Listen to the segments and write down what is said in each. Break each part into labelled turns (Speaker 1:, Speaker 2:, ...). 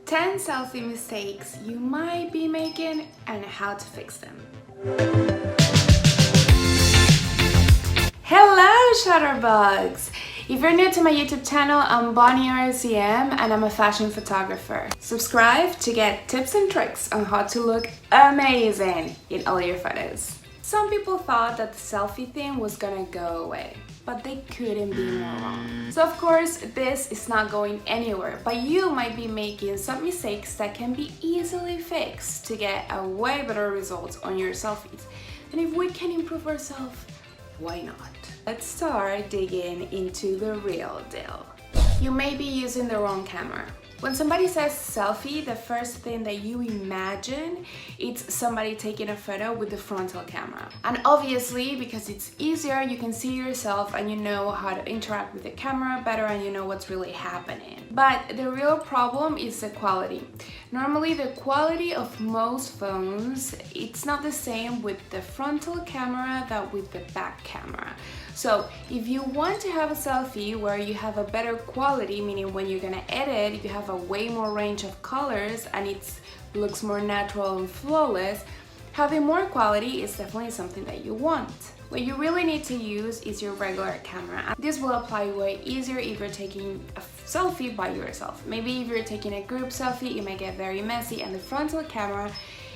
Speaker 1: 10 selfie mistakes you might be making and how to fix them. Hello Shutterbugs! If you're new to my YouTube channel, I'm bonnierzmteam and I'm a fashion photographer. Subscribe to get tips and tricks on how to look amazing in all your photos. Some people thought that the selfie thing was gonna go away, but they couldn't be more wrong. So of course, this is not going anywhere, but you might be making some mistakes that can be easily fixed to get a way better results on your selfies. And if we can improve ourselves, why not? Let's start digging into the real deal. You may be using the wrong camera. When somebody says selfie, the first thing that you imagine it's somebody taking a photo with the frontal camera. And obviously, because it's easier, you can see yourself and you know how to interact with the camera better and you know what's really happening. But the real problem is the quality. Normally, the quality of most phones, it's not the same with the frontal camera that with the back camera. So if you want to have a selfie where you have a better quality, meaning when you're gonna edit, you have a way more range of colors and it looks more natural and flawless, having more quality is definitely something that you want. What you really need to use is your regular camera. This will apply way easier if you're taking a selfie by yourself. Maybe if you're taking a group selfie, it may get very messy, and the frontal camera,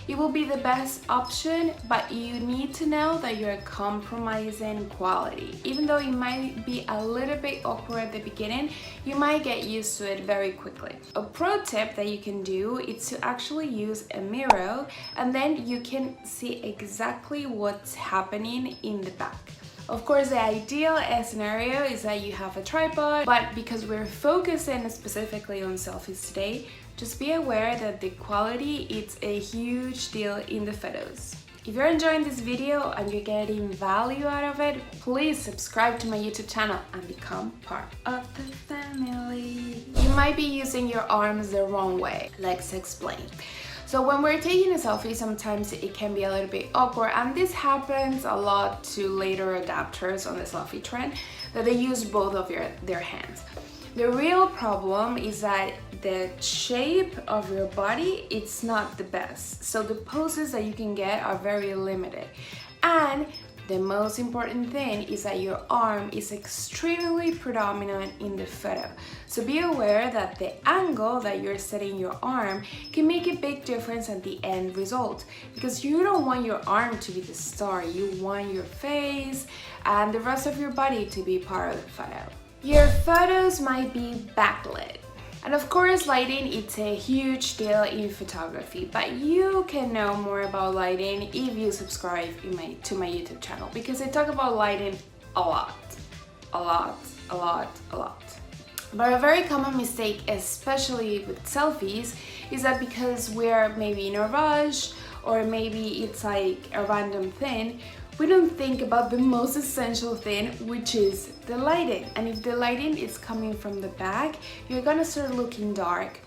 Speaker 1: it will be the best option, but you need to know that you're compromising quality. Even though it might be a little bit awkward at the beginning, you might get used to it very quickly. A pro tip that you can do is to actually use a mirror, and then you can see exactly what's happening in the back. Of course, the ideal scenario is that you have a tripod, but because we're focusing specifically on selfies today, just be aware that the quality is a huge deal in the photos. If you're enjoying this video and you're getting value out of it, please subscribe to my YouTube channel and become part of the family. You might be using your arms the wrong way. Let's explain. So when we're taking a selfie, sometimes it can be a little bit awkward, and this happens a lot to later adapters on the selfie trend, that they use both of their hands. The real problem is that the shape of your body, it's not the best. So the poses that you can get are very limited. And the most important thing is that your arm is extremely predominant in the photo. So be aware that the angle that you're setting your arm can make a big difference at the end result, because you don't want your arm to be the star. You want your face and the rest of your body to be part of the photo. Your photos might be backlit. And of course, lighting, it's a huge deal in photography, but you can know more about lighting if you subscribe to my YouTube channel, because I talk about lighting a lot. But a very common mistake, especially with selfies, is that because we're maybe in a rush or maybe it's like a random thing, we don't think about the most essential thing, which is the lighting. And if the lighting is coming from the back, you're gonna start looking dark.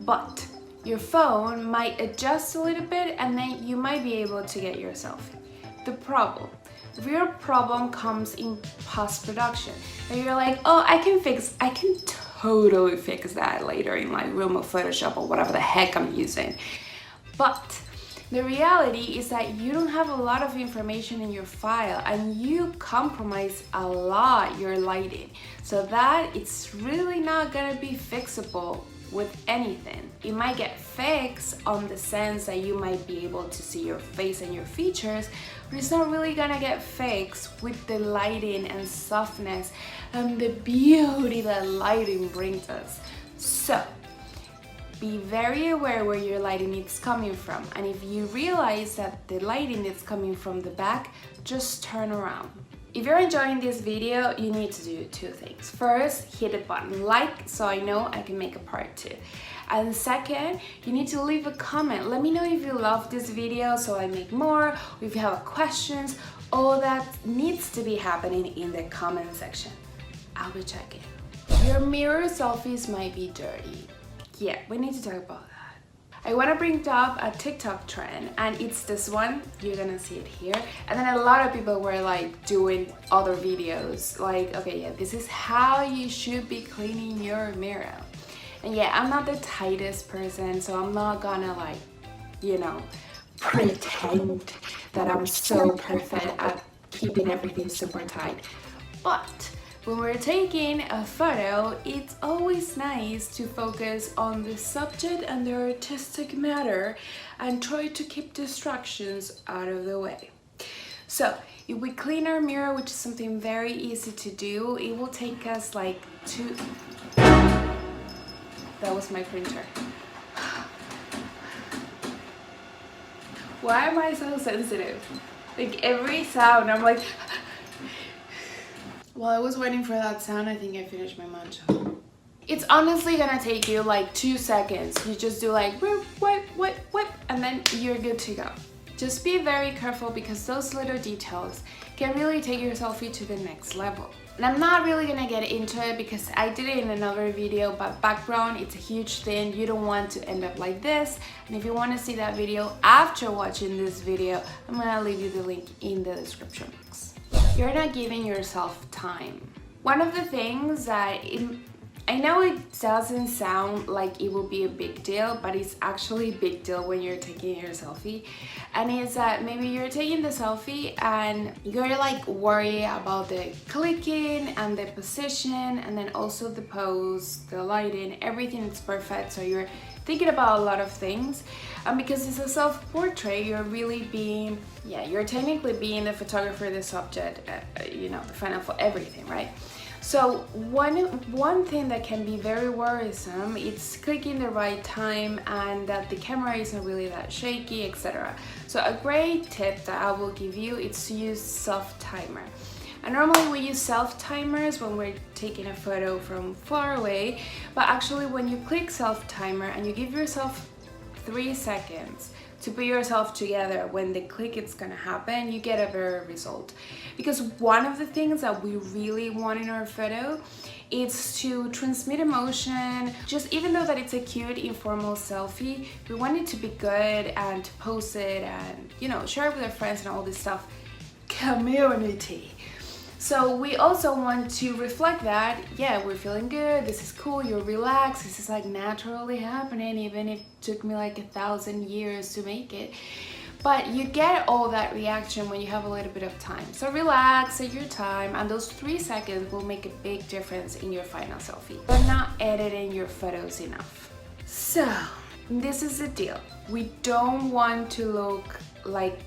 Speaker 1: But your phone might adjust a little bit and then you might be able to get your selfie. The real problem comes in post-production. And you're like, oh, I can totally fix that later in my room of Photoshop or whatever the heck I'm using. But the reality is that you don't have a lot of information in your file and you compromise a lot your lighting. So that it's really not gonna be fixable with anything. It might get fixed on the sense that you might be able to see your face and your features, but it's not really gonna get fixed with the lighting and softness and the beauty that lighting brings us. So be very aware where your lighting is coming from, and if you realize that the lighting is coming from the back, just turn around. If you're enjoying this video, you need to do two things. First, hit the button like so I know I can make a part 2. And second, you need to leave a comment. Let me know if you love this video so I make more, or if you have questions. All that needs to be happening in the comment section. I'll be checking. Your mirror selfies might be dirty. Yeah, we need to talk about that. I want to bring up a TikTok trend, and it's this one. You're gonna see it here. And then a lot of people were like doing other videos like, okay, yeah, this is how you should be cleaning your mirror. And yeah, I'm not the tightest person, so I'm not gonna like, you know, pretend that I'm so perfect at keeping everything super tight. But when we're taking a photo, it's always nice to focus on the subject and the artistic matter and try to keep distractions out of the way. So if we clean our mirror, which is something very easy to do, it will take us like that was my printer. Why am I so sensitive? Like every sound, I'm like... While I was waiting for that sound, I think I finished my matcha. It's honestly gonna take you like 2 seconds. You just do like whip, and then you're good to go. Just be very careful because those little details can really take your selfie to the next level. And I'm not really gonna get into it because I did it in another video, but background, it's a huge thing. You don't want to end up like this. And if you want to see that video after watching this video, I'm gonna leave you the link in the description box. You're not giving yourself time. One of the things that I know it doesn't sound like it will be a big deal, but it's actually a big deal when you're taking your selfie. And it's that maybe you're taking the selfie and you're like worried about the clicking and the position and then also the pose, the lighting, everything is perfect. So you're thinking about a lot of things. And because it's a self-portrait, you're really being, you're technically being the photographer, the subject, you know, the final for everything, right? So one thing that can be very worrisome is clicking the right time and that the camera isn't really that shaky, etc. So a great tip that I will give you is to use self-timer. And normally we use self-timers when we're taking a photo from far away, but actually when you click self-timer and you give yourself 3 seconds to put yourself together when the click is gonna happen, you get a better result. Because one of the things that we really want in our photo is to transmit emotion. Just even though that it's a cute informal selfie, we want it to be good and to post it and, you know, share it with our friends and all this stuff. Community. So we also want to reflect that, yeah, we're feeling good, this is cool, you're relaxed, this is like naturally happening, even if it took me like 1,000 years to make it. But you get all that reaction when you have a little bit of time. So relax, take your time, and those 3 seconds will make a big difference in your final selfie. You're not editing your photos enough. So, this is the deal. We don't want to look like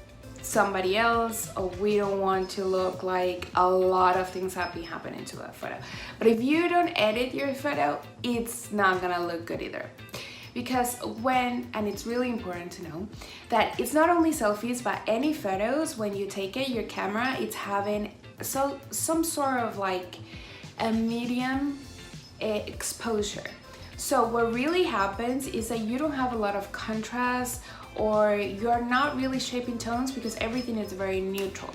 Speaker 1: somebody else, or we don't want to look like a lot of things have been happening to a photo. But if you don't edit your photo, it's not gonna look good either. Because and it's really important to know that it's not only selfies, but any photos, when you take it, your camera, it's having some sort of like a medium exposure. So what really happens is that you don't have a lot of contrast, or you're not really shaping tones because everything is very neutral.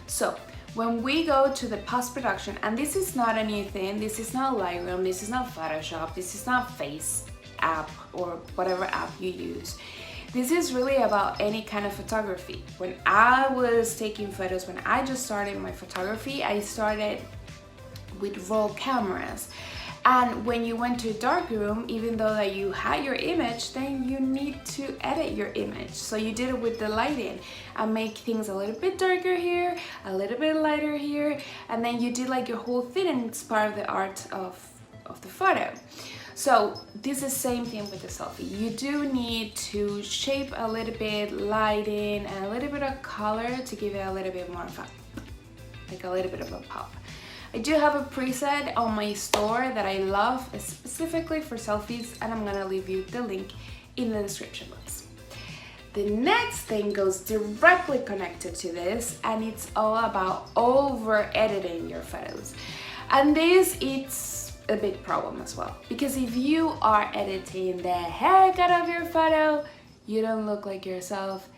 Speaker 1: So when we go to the post-production, and this is not a new thing, this is not Lightroom, this is not Photoshop, this is not Face app or whatever app you use. This is really about any kind of photography. When I was taking photos, when I just started my photography, I started with raw cameras. And when you went to a darkroom, even though that you had your image, then you need to edit your image. So you did it with the lighting and make things a little bit darker here, a little bit lighter here, and then you did like your whole thing, and it's part of the art of the photo. So this is the same thing with the selfie. You do need to shape a little bit, lighting, and a little bit of color to give it a little bit more fun, like a little bit of a pop. I do have a preset on my store that I love specifically for selfies, and I'm gonna leave you the link in the description box. The next thing goes directly connected to this, and it's all about over editing your photos. And it's a big problem as well, because if you are editing the heck out of your photo, you don't look like yourself,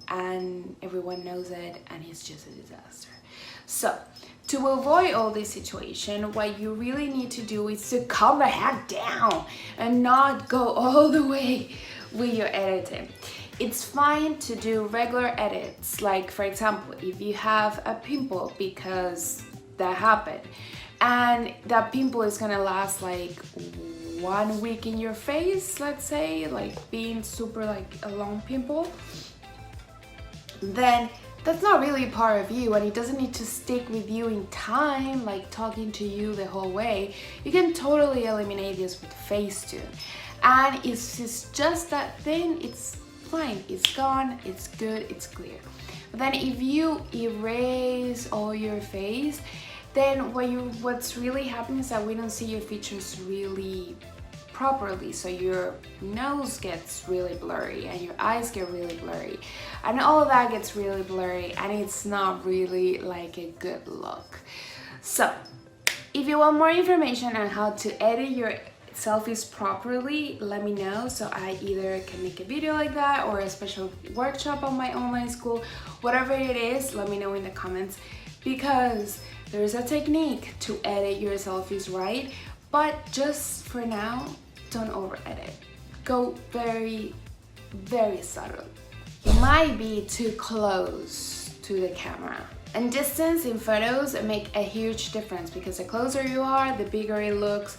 Speaker 1: and everyone knows it, and it's just a disaster. So to avoid all this situation, what you really need to do is to calm the heck down and not go all the way with your editing. It's fine to do regular edits, like for example, if you have a pimple because that happened, and that pimple is gonna last like 1 week in your face, let's say, like being super like a long pimple, then that's not really part of you and it doesn't need to stick with you in time, like talking to you the whole way. You can totally eliminate this with Facetune. And it's just that thing, it's fine, it's gone, it's good, it's clear. But then if you erase all your face, then what's really happening is that we don't see your features really properly. So your nose gets really blurry and your eyes get really blurry and all of that gets really blurry, and it's not really like a good look. So if you want more information on how to edit your selfies properly, let me know, so I either can make a video like that or a special workshop on my online school. Whatever it is, let me know in the comments, because there's a technique to edit your selfies right, but just for now, don't over edit. Go very, very subtle. You might be too close to the camera. And distance in photos make a huge difference, because the closer you are, the bigger it looks,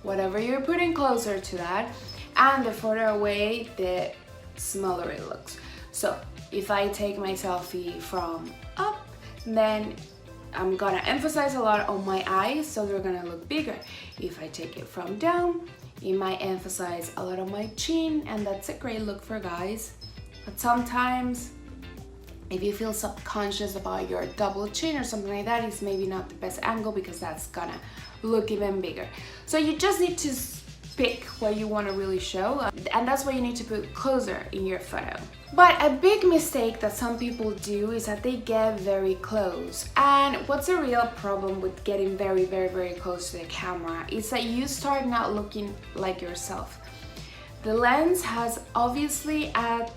Speaker 1: whatever you're putting closer to that, and the further away, the smaller it looks. So if I take my selfie from up, then I'm gonna emphasize a lot on my eyes, so they're gonna look bigger. If I take it from down, it might emphasize a lot on my chin, and that's a great look for guys. But sometimes, if you feel subconscious about your double chin or something like that, it's maybe not the best angle, because that's gonna look even bigger. So you just need to pick what you want to really show, and that's what you need to put closer in your photo. But a big mistake that some people do is that they get very close. And what's a real problem with getting very, very, very close to the camera is that you start not looking like yourself. The lens has obviously, as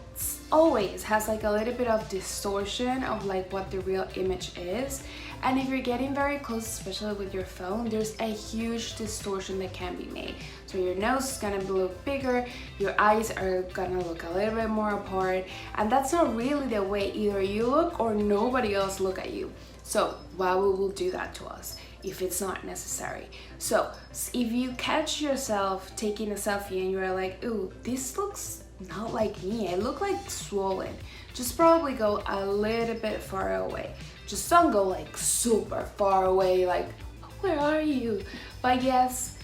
Speaker 1: always, has like a little bit of distortion of like what the real image is. And if you're getting very close, especially with your phone, there's a huge distortion that can be made. So your nose is gonna look bigger, your eyes are gonna look a little bit more apart, and that's not really the way either you look or nobody else look at you. So why would we do that to us if it's not necessary? So if you catch yourself taking a selfie and you're like, ooh, this looks not like me, I look like swollen, just probably go a little bit far away. Just don't go like super far away, like, where are you? But yes,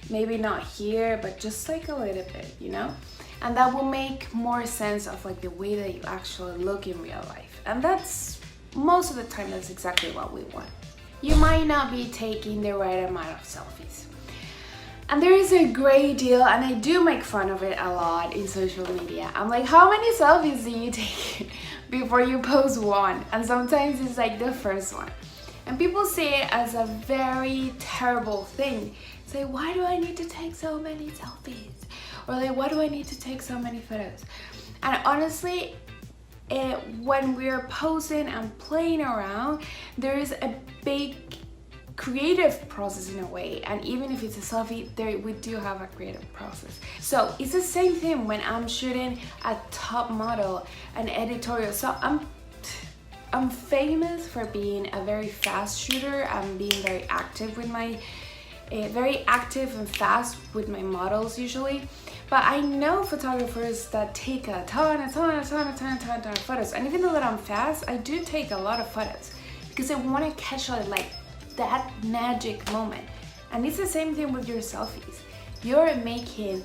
Speaker 1: maybe not here, but just like a little bit, you know? And that will make more sense of like the way that you actually look in real life. And that's, most of the time, that's exactly what we want. You might not be taking the right amount of selfies. And there is a great deal, and I do make fun of it a lot in social media. I'm like, how many selfies do you take before you post one? And sometimes it's like the first one. And people see it as a very terrible thing. Say, why do I need to take so many selfies? Or like, why do I need to take so many photos? And honestly, when we're posing and playing around, there is a big creative process in a way, and even if it's a selfie, we do have a creative process. So it's the same thing when I'm shooting a top model, an editorial. So I'm famous for being a very fast shooter. I'm being very active with my very active and fast with my models usually. But I know photographers that take a ton of photos, and even though that I'm fast, I do take a lot of photos because I want to catch like that magic moment. And it's the same thing with your selfies. You're making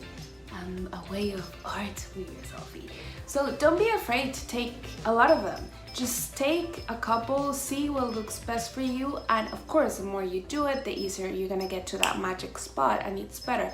Speaker 1: a way of art with your selfie. So don't be afraid to take a lot of them. Just take a couple, see what looks best for you, and of course, the more you do it, the easier you're gonna get to that magic spot, and it's better.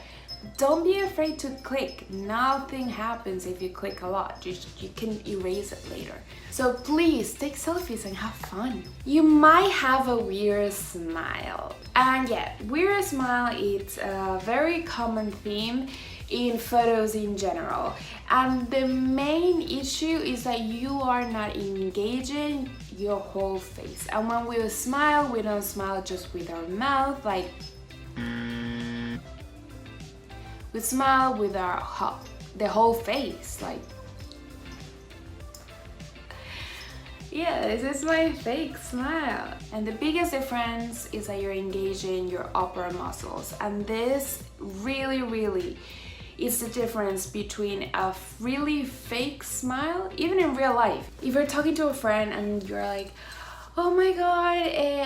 Speaker 1: Don't be afraid to click. Nothing happens if you click a lot. You can erase it later. So please take selfies and have fun. You might have a weird smile. And yeah, weird smile is a very common theme in photos in general. And the main issue is that you are not engaging your whole face. And when we smile, we don't smile just with our mouth, like we smile with the whole face, like. Yeah, this is my fake smile. And the biggest difference is that you're engaging your upper muscles. And this really is the difference between a really fake smile, even in real life. If you're talking to a friend and you're like, oh my god,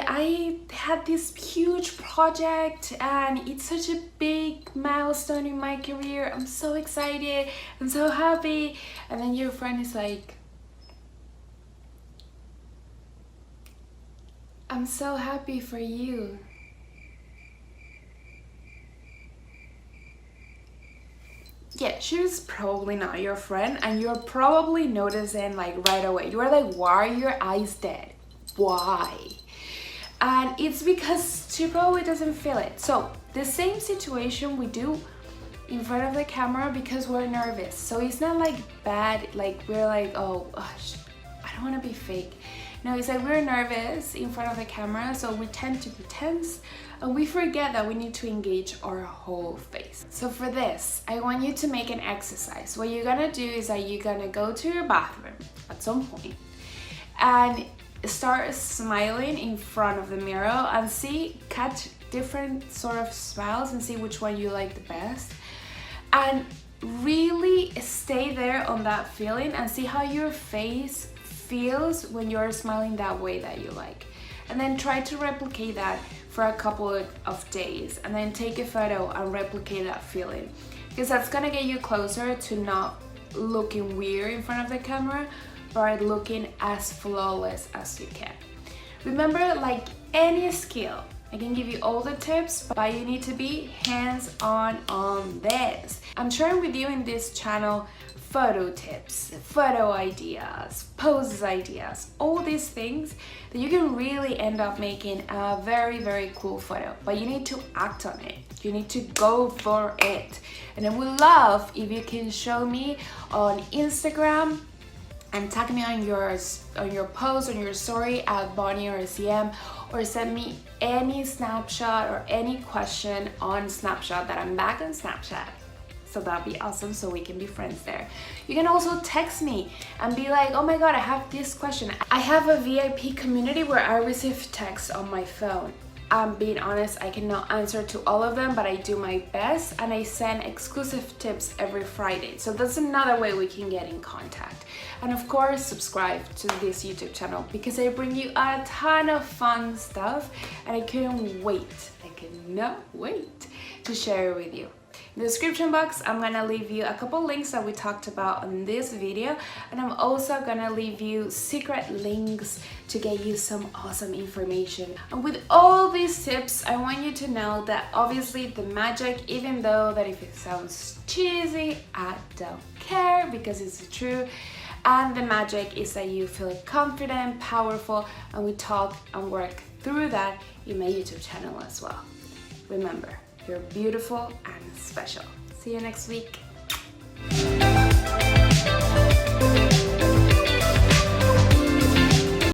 Speaker 1: I had this huge project and it's such a big milestone in my career. I'm so excited, I'm so happy. And then your friend is like, I'm so happy for you. Yeah, she's probably not your friend, and you're probably noticing like right away. You're like, why are your eyes dead? Why? And it's because she probably doesn't feel it. So the same situation we do in front of the camera because we're nervous. So it's not like bad, like we're like, oh gosh, I don't want to be fake. No, it's like we're nervous in front of the camera, so we tend to be tense and we forget that we need to engage our whole face. So for this, I want you to make an exercise. What you're gonna do is that you're gonna go to your bathroom at some point and start smiling in front of the mirror and catch different sort of smiles and see which one you like the best. And really stay there on that feeling and see how your face feels when you're smiling that way that you like. And then try to replicate that for a couple of days and then take a photo and replicate that feeling, because that's gonna get you closer to not looking weird in front of the camera but looking as flawless as you can. Remember, like any skill, I can give you all the tips, but you need to be hands-on on this. I'm sharing with you in this channel photo tips, photo ideas, poses ideas, all these things that you can really end up making a very cool photo, but you need to act on it. You need to go for it. And I would love if you can show me on Instagram and tag me on your post, on your story at bonnierzmteam, or send me any snapshot or any question on Snapchat that I'm back on Snapchat. So that'd be awesome, so we can be friends there. You can also text me and be like, oh my god, I have this question. I have a VIP community where I receive texts on my phone. I'm being honest, I cannot answer to all of them, but I do my best and I send exclusive tips every Friday. So that's another way we can get in contact. And of course, subscribe to this YouTube channel because I bring you a ton of fun stuff and I cannot wait to share it with you. In the description box, I'm gonna leave you a couple links that we talked about on this video, and I'm also gonna leave you secret links to get you some awesome information. And with all these tips, I want you to know that obviously the magic, even though that if it sounds cheesy, I don't care because it's true. And the magic is that you feel confident, powerful, and we talk and work through that in my YouTube channel as well. Remember, you're beautiful and special. See you next week.